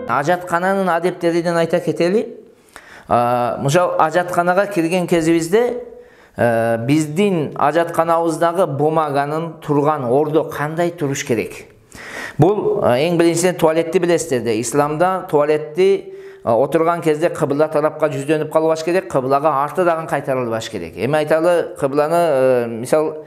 Ажаткананын адептеринен айта кетели. Мышал ажатканага кирген кезибизде биздин ажатканабыздагы бумаганын турган ордо кандай туруш керек? Бул эң биринчиден туалетти билесиздер да. Исламда туалетти отурган кезде кыбла тарапка жүздөнүп калбаш керек, кыблага арты дагы кайтарылбаш керек. Эми айталы кыбланы мисал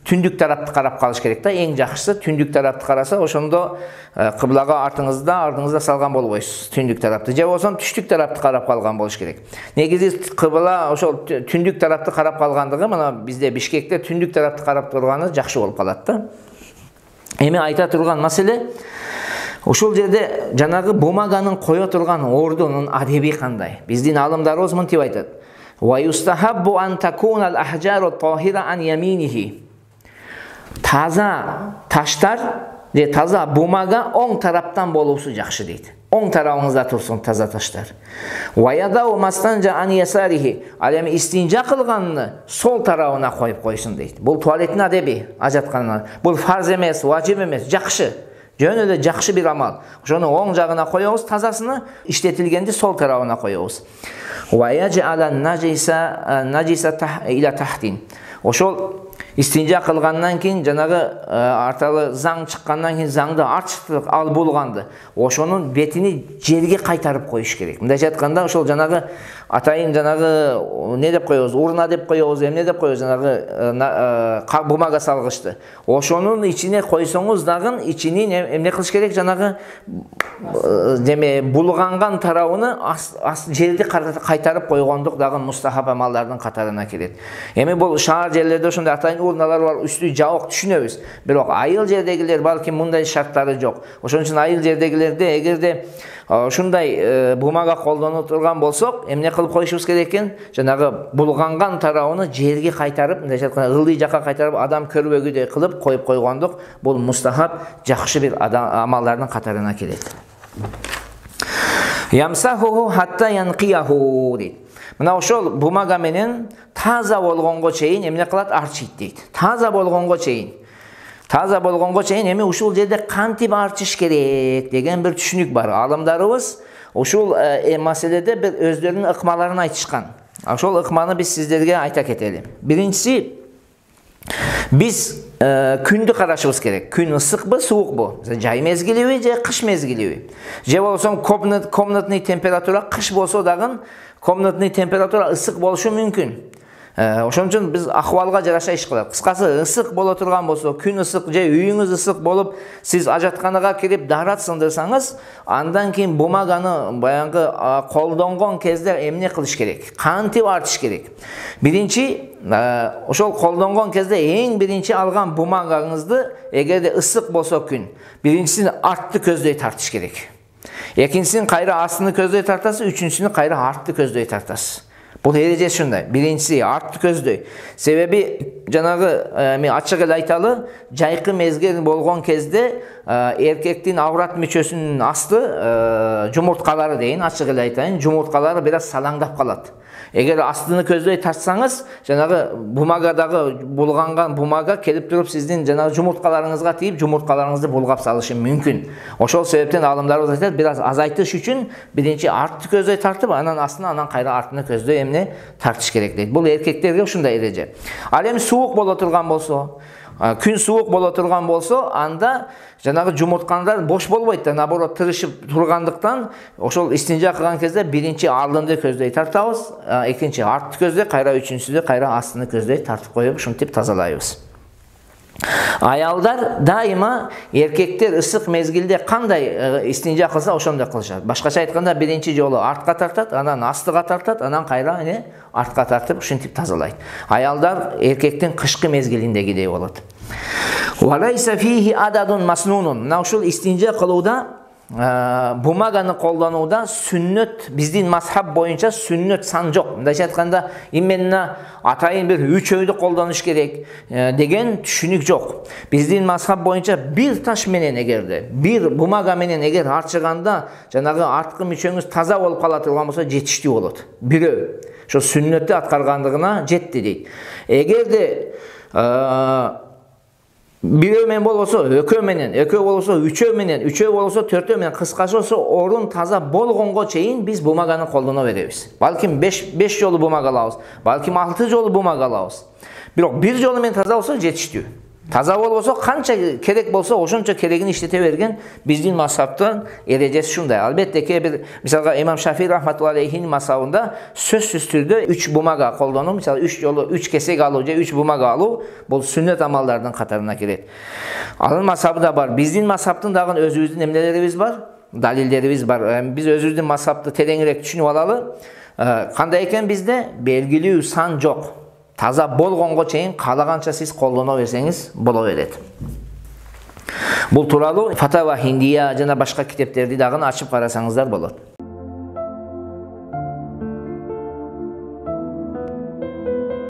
түндүк тарапты карап калыш керек да. Эң жакшысы түндүк тарапты караса, ошондо кыблага артыңызда салган болбойсуз түндүк тарапты. Же болсо түштүк тарапты карап калган болуш керек. Негизи кыбла ошол түндүк тарапты карап калгандыгы мына бизде Бишкекте түндүк тарапты карап турганы жакшы болуп калат да. Эми айта турган маселе ошол жерде жанагы бумаганын кое турган ордунун адеби кандай? Биздин алымдарыбыз мынтип айтат. Ва юстахаббу ан такуна ал-ахжару ат-tahira an yaminihi. Таза таштар же таза бумага оң тараптан болуусу жакшы дейт. Оң тарабыңызда турсун таза таштар. Ва ядау мастанжа ан ясарихи. Ал эми истинжа кылганны сол тарабына коюп койсун дейт. Бул туалеттин адеби, ажатканына. Бул фарз эмес, важип эмес, жакшы. Жөн эле жакшы бир амал. Ошону оң жагына коебуз, тазасыны, иштетилгенди сол тарабына коебуз. Ва яжала najisa ila tahtin. Ошол истинжа кылгандан кийин жанагы арталы заң чыккандан кийин заңды артыштык ал болгонду ошонун бетини жерге кайтарып коюш керек. Мындайча айтканда ошол жанагы атайын жанагы не деп коебуз, урна деп коебуз, эмне деп коебуз, жанагы бумага салгычты. Ошонун ичине койсоңуз дагы ичинин эмне кылыш керек, жанагы деме булганган тарабыны жерди кайтарып койгондук дагы мустахаб амалдардын катарына кирет. Эми бул шаар жерлерде ошондой атайын урналар бар, үстү жабык түшүнөбүз. Бирок айыл жердегилер балким мындай шарттары жок. Ошон үчүн айыл жердегилерде эгерде ушундай бумага колдоно турган болсок, эмне кылып коюшубуз керек экен? Жанагы булганган тарабыны жерге кайтарып, мындайча айтканда ылдый жакка кайтарып, адам көрбөгүдөй кылып коюп койгондук. Бул мустахаб жакшы бир амалдардын катарына кирет. Ямсаху хатта янқияху дейт. Мына ошол бумага менен таза болгонго чейин эмне кылат? Арчийт дейт. Таза болгонго чейин. Таза болгонго чейин эми ушул жерде кантип арчыш керек деген бир түшүнүк бар. Алымдарыбыз ушул маселеде бир өздөрүнүн ыкмаларын айтышкан. Ошол ыкманы биз сиздерге айта кетели. Биринчиси, биз күндү карашыбыз керек. Күн ысыкпы, суукпу? Жай мезгилиби же кыш мезгилиби? Же болсо комнатный температура кыш болсо дагы комнатный температура ысык болушу мүмкүн. Ошон үчүн биз акыбалга жараша иш кылат. Кыскасы, ысык боло турган болсо, күн ысык же үйүңүз ысык болуп, сиз ажатканага кирип дарат сындырсаңыз, андан кийин бумаганы баягы колдонгон кезде эмне кылыш керек? Кантип артыш керек? Биринчи, ошол колдонгон кезде эң биринчи алган бумагаңызды, эгерде ысык болсо күн, биринчисин артты көздөй тартыш керек. Экинчисин кайра астыны көздөй тартасыз, үчүнчүсүнү кайра артты көздөй тартасыз. Бул эреже ушундай. Биринчиси артты көздөй. Себеби жанагы мен ачык эле айталы, жайкы мезгил болгон кезде эркектин аврат мүчөсүнүн асты жумурткалары дейин, ачык эле айтайын, жумурткалары бир аз салаңдап калат. Эгер астыны көздөй тартсаңыз, жанагы бумагадагы булганган бумага келип туруп сиздин жанагы жумурткаларыңызга тийип, жумурткаларыңызды булгап салышы мүмкүн. Ошол себептен алымдарыбыз айтат, бир аз азайтыш үчүн биринчи артты көздөй тартып, анан астына, анан кайра артыны көздөй эмне тартыш керек дейт. Бул эркектерге ушундай эреже. Ал эми суук боло турган болсо, күн суук боло турган болсо, анда жанагы жумурткалар бош болбойт да, наоборот тырышып тургандыктан ошол истинжа кылган кезде биринчи алдынды көздөй тартабыз, экинчи артты көздөй, кайра үчүнчүсү кайра астыны көздөй тартып коюп ушинтип тазалайбыз. Аялдар дайыма эркектер ысык мезгилде кандай истинжа кылса ошондой кылышат. Башкача айтканда биринчи жолу артка тартат, анан астыга тартат, анан кайра артка тартып ушинтип тазалайт. Аялдар эркектин кышкы мезгилиндегидей болот. Валайса фихи ададун маснунун. Мына ушул истинжа кылууда бумаганы колдонууда сүннөт, биздин мазхаб боюнча сүннөт сан жок. Мындайча айтканда, именно атайын бир үчөйдү колдонуш керек деген түшүнүк жок. Биздин мазхаб боюнча бир таш менен эгерде, бир бумага менен эгер арчыганда жанагы арткы мүчөңүз таза болуп кала турган болсо жетиштүү болот. Бирөө ошо сүннөттү аткаргандыгына жетти дейт. Эгерде Бирөө менен болбосо экөө менен, экөө болбосо үчөө менен, үчөө болбосо төртөө менен, кыскасы болсо орун таза болгонго чейин биз бумаганы колдоно беребиз. Балким 5 жолу бумага алабыз, балким 6 жолу бумага алабыз. Бирок бир жолу менен таза болсо жетиштүү. Таза болбосо канча керек болсо ошончо керегин иштете берген биздин мазхабтын эрежеси ушундай. Албетте кээ бир мисалга имам Шафии рахматуллахи алейхинин мазхабында сөзсүз түрдө 3 бумага колдонуу, мисалы 3 жолу 3 кесек алуу же 3 бумага алуу бул сүннөт амалдардын катарына кирет. Анын мазхабы да бар. Биздин мазхабтын дагы өзүбүздүн эмнелерибиз бар, далилдерибиз бар. Биз өзүбүздүн мазхабты тереңирээк түшүнүп алалы. Кандай экен bizde белгилүү сан жок. Таза болгонго чейин каалаганча сиз колдоно берсеңиз боло берет. Бул тууралуу Фатава Хиндия жана башка китептерди дагы ачып карасаңыздар болот.